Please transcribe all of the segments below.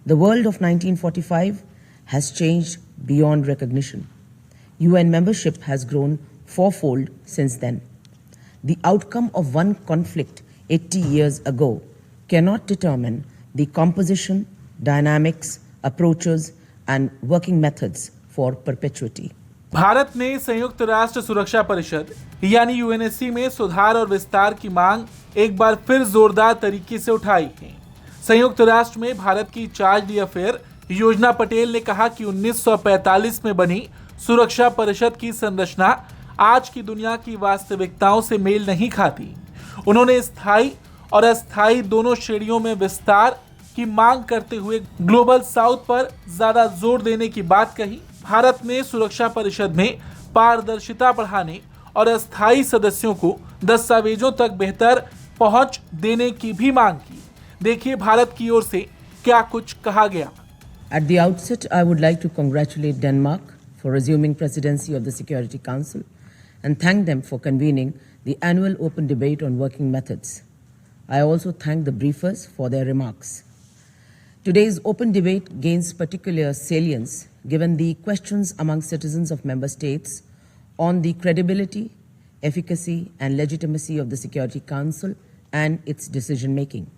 The world of 1945 has changed beyond recognition. UN membership has grown fourfold since then. The outcome of one conflict 80 years ago cannot determine the composition, dynamics, approaches, and working methods for perpetuity. Bharat ने संयुक्त राष्ट्र सुरक्षा परिषद यानी UNSC में सुधार और विस्तार की मांग एक बार फिर जोरदार तरीके से उठाई है। संयुक्त राष्ट्र में भारत की चार्ज d'affaires योजना पटेल ने कहा कि 1945 में बनी सुरक्षा परिषद की संरचना आज की दुनिया की वास्तविकताओं से मेल नहीं खाती। उन्होंने स्थायी और अस्थायी दोनों श्रेणियों में विस्तार की मांग करते हुए ग्लोबल साउथ पर ज्यादा जोर देने की बात कही। भारत ने सुरक्षा परिषद में पारदर्शिता बढ़ाने और अस्थायी सदस्यों को दस्तावेजों तक बेहतर पहुंच देने की भी मांग की। देखिए भारत की ओर से क्या कुछ कहा गया। At the outset, I would like to congratulate Denmark for assuming presidency of the Security Council and thank them for convening the annual open debate on working methods. I also thank the briefers for their remarks. Today's open debate gains particular salience given the questions among citizens of member states on the credibility, efficacy, and legitimacy of the Security Council and its decision-making.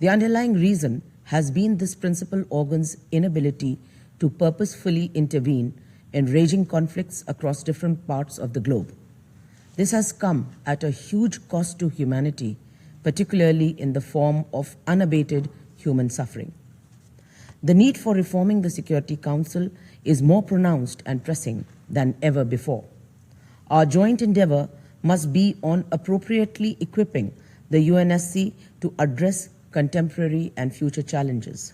The underlying reason has been this principal organ's inability to purposefully intervene in raging conflicts across different parts of the globe. This has come at a huge cost to humanity, particularly in the form of unabated human suffering. The need for reforming the Security Council is more pronounced and pressing than ever before. Our joint endeavor must be on appropriately equipping the UNSC to address contemporary and future challenges.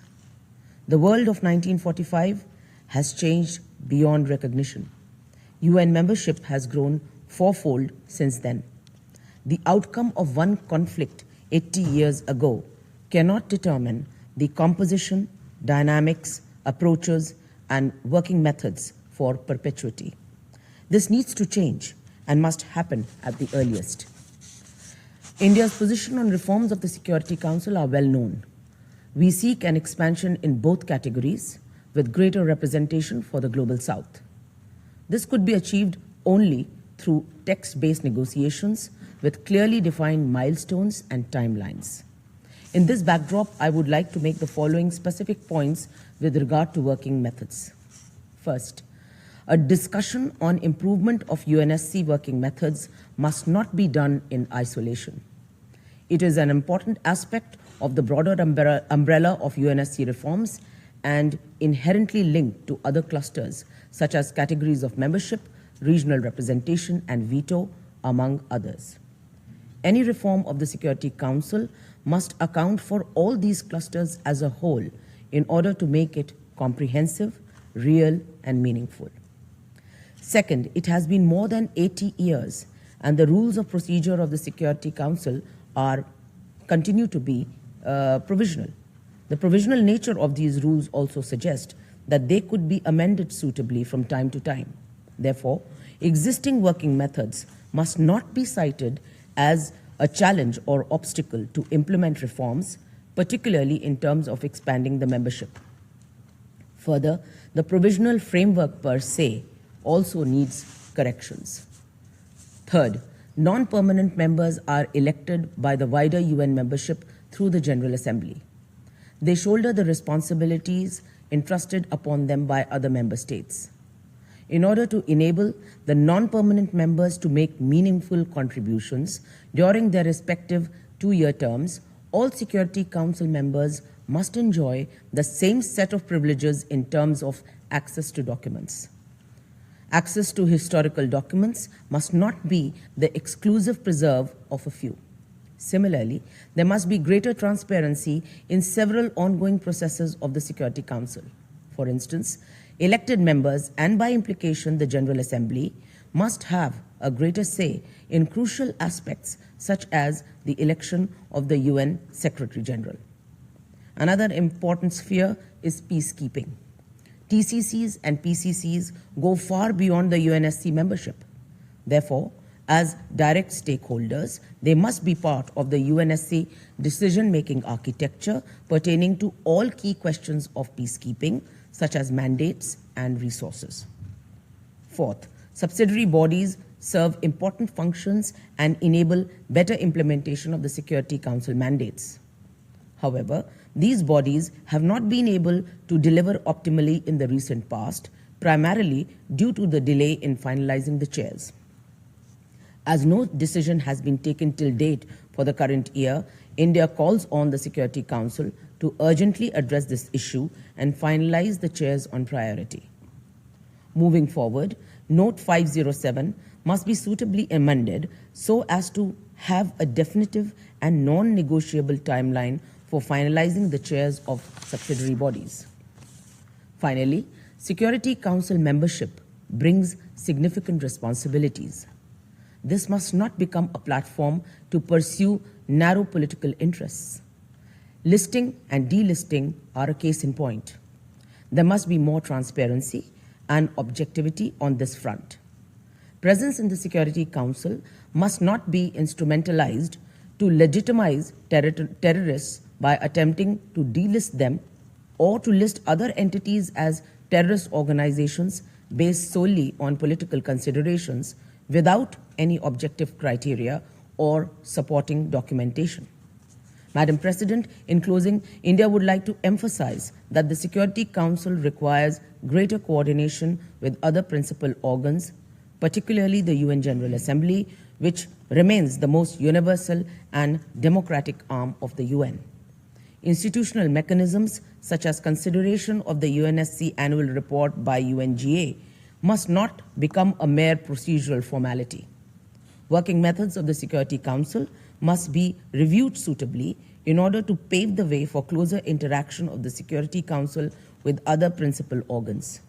The world of 1945 has changed beyond recognition. UN membership has grown fourfold since then. The outcome of one conflict 80 years ago cannot determine the composition, dynamics, approaches, and working methods for perpetuity. This needs to change and must happen at the earliest. India's position on reforms of the Security Council are well known. We seek an expansion in both categories with greater representation for the Global South. This could be achieved only through text-based negotiations with clearly defined milestones and timelines. In this backdrop, I would like to make the following specific points with regard to working methods. First, a discussion on improvement of UNSC working methods must not be done in isolation. It is an important aspect of the broader umbrella of UNSC reforms and inherently linked to other clusters such as categories of membership, regional representation, and veto, among others. Any reform of the Security Council must account for all these clusters as a whole in order to make it comprehensive, real, and meaningful. Second, it has been more than 80 years, and the rules of procedure of the Security Council continue to be provisional. The provisional nature of these rules also suggests that they could be amended suitably from time to time. Therefore, existing working methods must not be cited as a challenge or obstacle to implement reforms, particularly in terms of expanding the membership. Further, the provisional framework per se also needs corrections. Third, non-permanent members are elected by the wider UN membership through the General Assembly. They shoulder the responsibilities entrusted upon them by other member states. In order to enable the non-permanent members to make meaningful contributions during their respective two-year terms, all Security Council members must enjoy the same set of privileges in terms of access to documents. Access to historical documents must not be the exclusive preserve of a few. Similarly, there must be greater transparency in several ongoing processes of the Security Council. For instance, elected members, and by implication the General Assembly, must have a greater say in crucial aspects such as the election of the UN Secretary General. Another important sphere is peacekeeping. TCCs and PCCs go far beyond the UNSC membership. Therefore, As direct stakeholders, they must be part of the UNSC decision-making architecture pertaining to all key questions of peacekeeping, such as mandates and resources. Fourth, subsidiary bodies serve important functions and enable better implementation of the Security Council mandates. However, these bodies have not been able to deliver optimally in the recent past, primarily due to the delay in finalizing the chairs. As no decision has been taken till date for the current year, India calls on the Security Council to urgently address this issue and finalize the chairs on priority. Moving forward, Note 507 must be suitably amended so as to have a definitive and non-negotiable timeline for finalizing the chairs of subsidiary bodies. Finally, Security Council membership brings significant responsibilities. This must not become a platform to pursue narrow political interests. Listing and delisting are a case in point. There must be more transparency and objectivity on this front. Presence in the Security Council must not be instrumentalized to legitimize terrorists by attempting to delist them or to list other entities as terrorist organizations based solely on political considerations without any objective criteria or supporting documentation. Madam President, in closing, India would like to emphasize that the Security Council requires greater coordination with other principal organs, particularly the UN General Assembly, which remains the most universal and democratic arm of the UN. Institutional mechanisms such as consideration of the UNSC annual report by UNGA must not become a mere procedural formality. Working methods of the Security Council must be reviewed suitably in order to pave the way for closer interaction of the Security Council with other principal organs.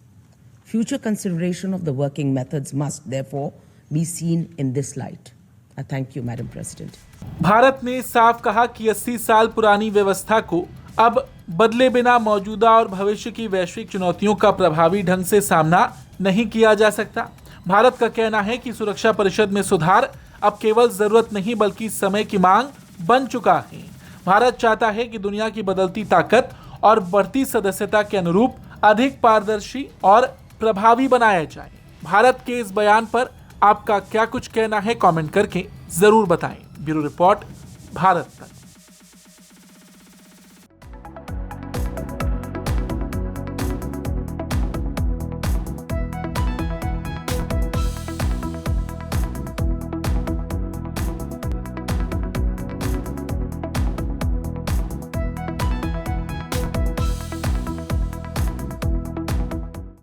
Future consideration of the working methods must therefore be seen in this light. I thank you, Madam President. Bharat ने साफ कहा कि 80 साल पुरानी व्यवस्था को अब बदले बिना मौजूदा और भविष्य की वैश्विक चुनौतियों का प्रभावी ढंग से सामना नहीं किया जा सकता। भारत का कहना है कि सुरक्षा परिषद में सुधार अब केवल जरूरत नहीं बल्कि समय की मांग बन चुका है। भारत चाहता है कि दुनिया की बदलती ताकत और बढ़ती सदस्यता के अनुरूप अधिक पारदर्शी और प्रभावी बनाया जाए। भारत के इस बयान पर आपका क्या कुछ कहना है, कमेंट करके जरूर बताएं। ब्यूरो रिपोर्ट, भारत तक।